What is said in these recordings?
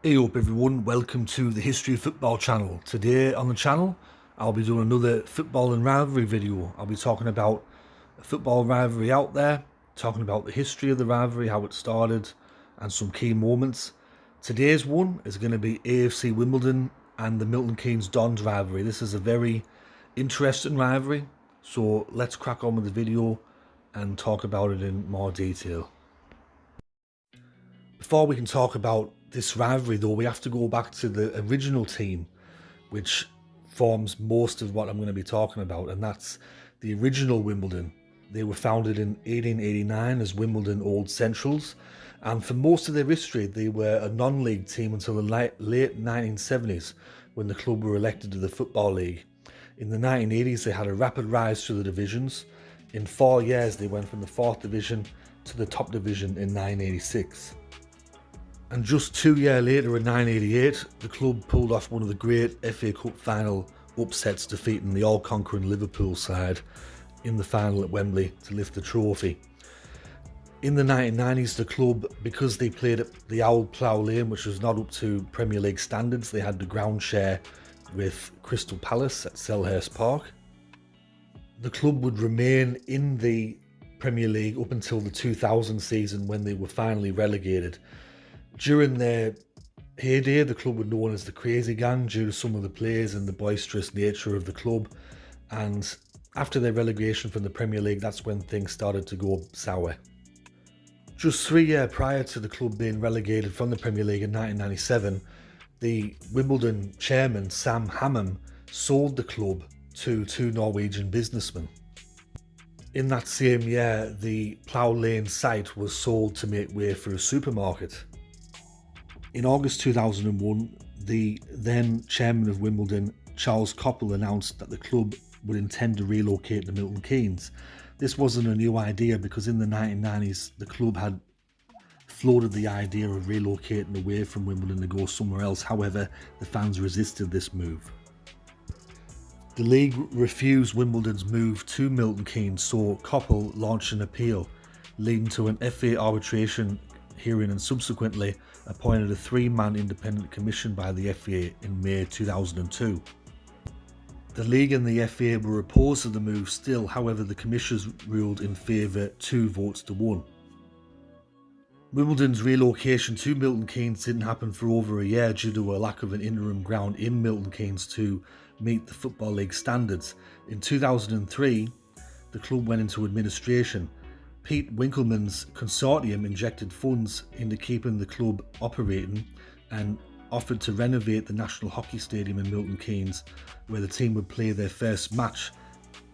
Hey up everyone, welcome to the History of Football channel. Today on the channel I'll be doing another football and rivalry video. I'll be talking about a football rivalry out there, talking about the history of the rivalry, how it started and some key moments. Today's one is going to be AFC Wimbledon and the Milton Keynes Dons rivalry. This is a very interesting rivalry, so let's crack on with the video and talk about it in more detail. Before we can talk about this rivalry though, we have to go back to the original team, which forms most of what I'm going to be talking about, and that's the original Wimbledon. They were founded in 1889 as Wimbledon Old Centrals, and for most of their history they were a non-league team until the late 1970s when the club were elected to the Football League. In the 1980s they had a rapid rise through the divisions. In 4 years they went from the 4th division to the top division in 1986. And just 2 years later in 1988, the club pulled off one of the great FA Cup final upsets, defeating the all-conquering Liverpool side in the final at Wembley to lift the trophy. In the 1990s, the club, because they played at the Old Plough Lane, which was not up to Premier League standards, they had the ground share with Crystal Palace at Selhurst Park. The club would remain in the Premier League up until the 2000 season when they were finally relegated. During their heyday, the club was known as the Crazy Gang due to some of the players and the boisterous nature of the club. And after their relegation from the Premier League, that's when things started to go sour. Just 3 years prior to the club being relegated from the Premier League in 1997, the Wimbledon chairman, Sam Hammam, sold the club to two Norwegian businessmen. In that same year, the Plough Lane site was sold to make way for a supermarket. In August 2001, the then chairman of Wimbledon, Charles Coppell, announced that the club would intend to relocate to Milton Keynes. This wasn't a new idea because in the 1990s, the club had floated the idea of relocating away from Wimbledon to go somewhere else. However, the fans resisted this move. The league refused Wimbledon's move to Milton Keynes, so Coppell launched an appeal, leading to an FA arbitration hearing, and subsequently appointed a 3-man independent commission by the FA in May 2002. The league and the FA were opposed to the move still, however the commissioners ruled in favour 2 votes to 1. Wimbledon's relocation to Milton Keynes didn't happen for over a year due to a lack of an interim ground in Milton Keynes to meet the Football League standards. In 2003, the club went into administration. Pete Winkelman's consortium injected funds into keeping the club operating and offered to renovate the National Hockey Stadium in Milton Keynes, where the team would play their first match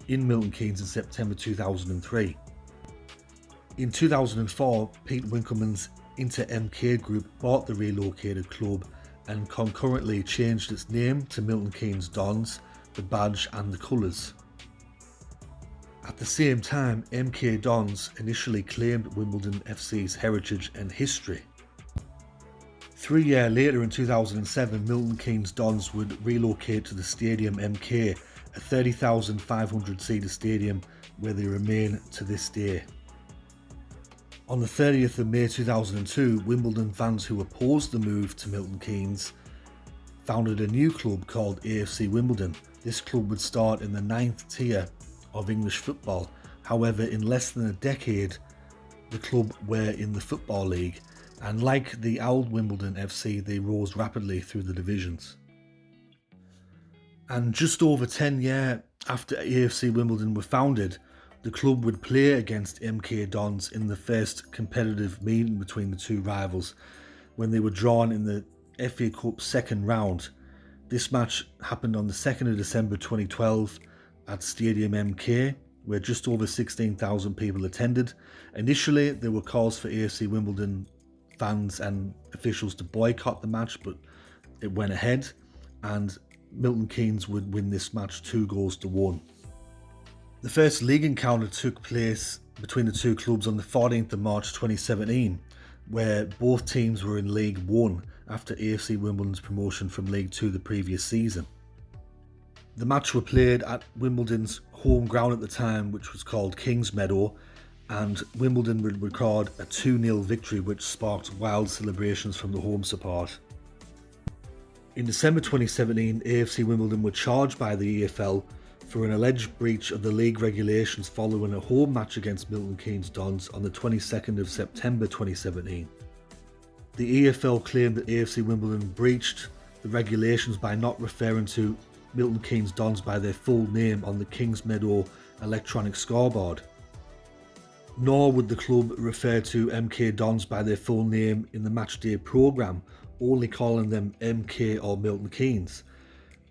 in Milton Keynes in September 2003. In 2004, Pete Winkelman's Inter MK Group bought the relocated club and concurrently changed its name to Milton Keynes Dons, the badge and the colours. At the same time, MK Dons initially claimed Wimbledon F.C.'s heritage and history. 3 years later in 2007, Milton Keynes Dons would relocate to the Stadium MK, a 30,500-seater stadium where they remain to this day. On the 30th of May 2002, Wimbledon fans who opposed the move to Milton Keynes founded a new club called AFC Wimbledon. This club would start in the 9th tier of English football. However, in less than a decade, the club were in the Football League, and like the old Wimbledon FC, they rose rapidly through the divisions. And just over 10 years after AFC Wimbledon were founded, the club would play against MK Dons in the first competitive meeting between the two rivals, when they were drawn in the FA Cup second round. This match happened on the 2nd of December 2012 at Stadium MK, where just over 16,000 people attended. Initially, there were calls for AFC Wimbledon fans and officials to boycott the match, but it went ahead, and Milton Keynes would win this match 2-1. The first league encounter took place between the two clubs on the 14th of March 2017, where both teams were in League 1 after AFC Wimbledon's promotion from League 2 the previous season. The match were played at Wimbledon's home ground at the time, which was called Kings Meadow, and Wimbledon would record a 2-0 victory, which sparked wild celebrations from the home support. In December 2017, AFC Wimbledon were charged by the EFL for an alleged breach of the league regulations following a home match against Milton Keynes Dons on the 22nd of September 2017. The EFL claimed that AFC Wimbledon breached the regulations by not referring to Milton Keynes Dons by their full name on the Kings Meadow electronic scoreboard. Nor would the club refer to MK Dons by their full name in the matchday programme, only calling them MK or Milton Keynes.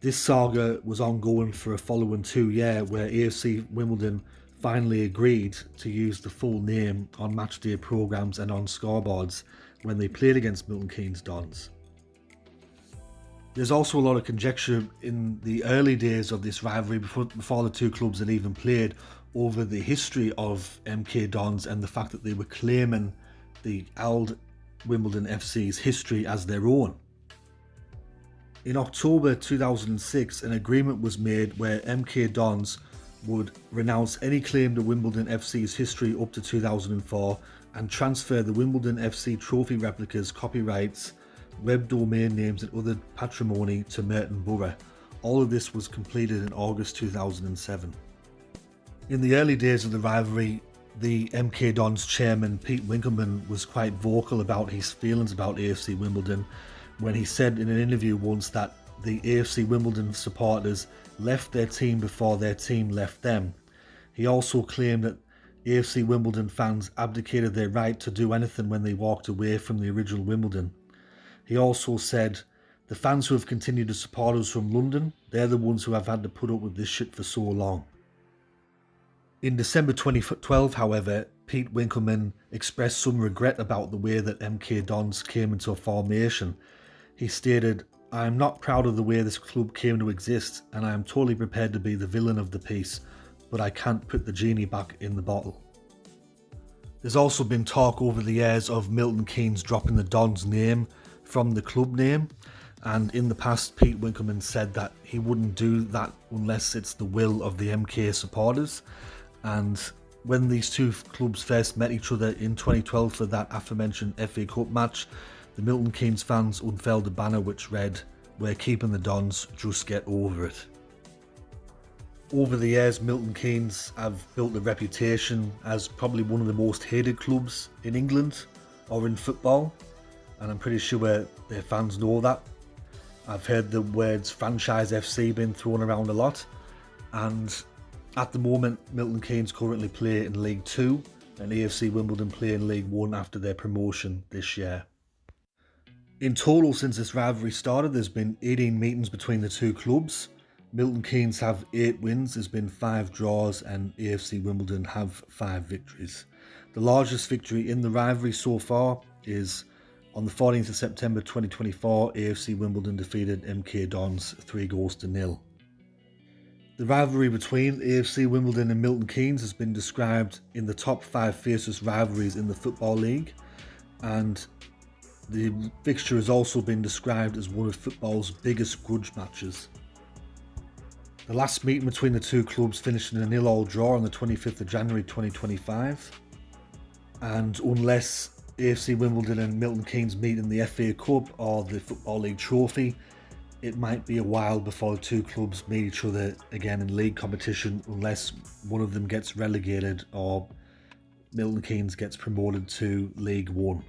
This saga was ongoing for a following 2 years, where AFC Wimbledon finally agreed to use the full name on matchday programmes and on scoreboards when they played against Milton Keynes Dons. There's also a lot of conjecture in the early days of this rivalry, before the two clubs had even played, over the history of MK Dons and the fact that they were claiming the old Wimbledon FC's history as their own. In October 2006, an agreement was made where MK Dons would renounce any claim to Wimbledon FC's history up to 2004 and transfer the Wimbledon FC trophy replicas, copyrights, web domain names and other patrimony to Merton Borough. All of this was completed in August 2007. In the early days of the rivalry, the MK Dons chairman Pete Winkelman was quite vocal about his feelings about AFC Wimbledon when he said in an interview once that the AFC Wimbledon supporters left their team before their team left them. He also claimed that AFC Wimbledon fans abdicated their right to do anything when they walked away from the original Wimbledon. He also said, "The fans who have continued to support us from London, they're the ones who have had to put up with this shit for so long." In December 2012, however, Pete Winkelman expressed some regret about the way that MK Dons came into formation. He stated, "I am not proud of the way this club came to exist, and I am totally prepared to be the villain of the piece, but I can't put the genie back in the bottle." There's also been talk over the years of Milton Keynes dropping the Dons name from the club name, and in the past Pete Winkelman said that he wouldn't do that unless it's the will of the MK supporters. And when these two clubs first met each other in 2012 for that aforementioned FA Cup match, the Milton Keynes fans unfurled a banner which read, "We're keeping the Dons, just get over it." Over the years, Milton Keynes have built a reputation as probably one of the most hated clubs in England or in football, and I'm pretty sure their fans know that. I've heard the words franchise FC being thrown around a lot, and at the moment Milton Keynes currently play in League 2 and AFC Wimbledon play in League 1 after their promotion this year. In total, since this rivalry started, there's been 18 meetings between the two clubs. Milton Keynes have 8 wins, there's been 5 draws, and AFC Wimbledon have 5 victories. The largest victory in the rivalry so far is on the 14th of September 2024, AFC Wimbledon defeated MK Dons 3-0. The rivalry between AFC Wimbledon and Milton Keynes has been described in the top 5 fiercest rivalries in the Football League, and the fixture has also been described as one of football's biggest grudge matches. The last meeting between the two clubs finished in a 0-0 draw on the 25th of January 2025, and unless AFC Wimbledon and Milton Keynes meet in the FA Cup or the Football League Trophy, it might be a while before the two clubs meet each other again in league competition, unless one of them gets relegated or Milton Keynes gets promoted to League 1.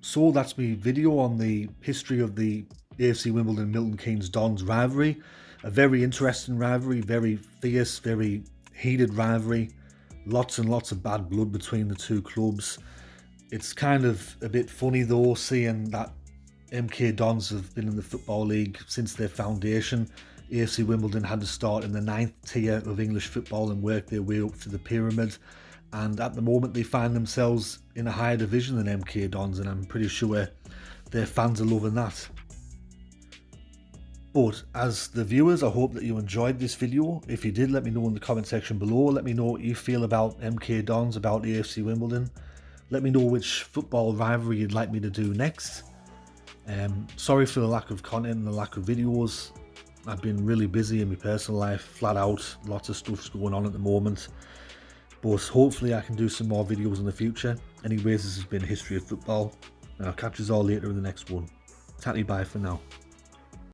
So that's my video on the history of the AFC Wimbledon Milton Keynes Dons rivalry. A very interesting rivalry, very fierce, very heated rivalry. Lots and lots of bad blood between the two clubs. It's kind of a bit funny though, seeing that MK Dons have been in the Football League since their foundation. AFC Wimbledon had to start in the 9th tier of English football and work their way up to the pyramid. And at the moment they find themselves in a higher division than MK Dons, and I'm pretty sure their fans are loving that. But as the viewers, I hope that you enjoyed this video. If you did, let me know in the comment section below. Let me know what you feel about MK Dons, about AFC Wimbledon. Let me know which football rivalry you'd like me to do next. Sorry for the lack of content and the lack of videos. I've been really busy in my personal life, flat out. Lots of stuff's going on at the moment. But hopefully I can do some more videos in the future. Anyways, this has been History of Football, and I'll catch you all later in the next one. Tatty bye for now.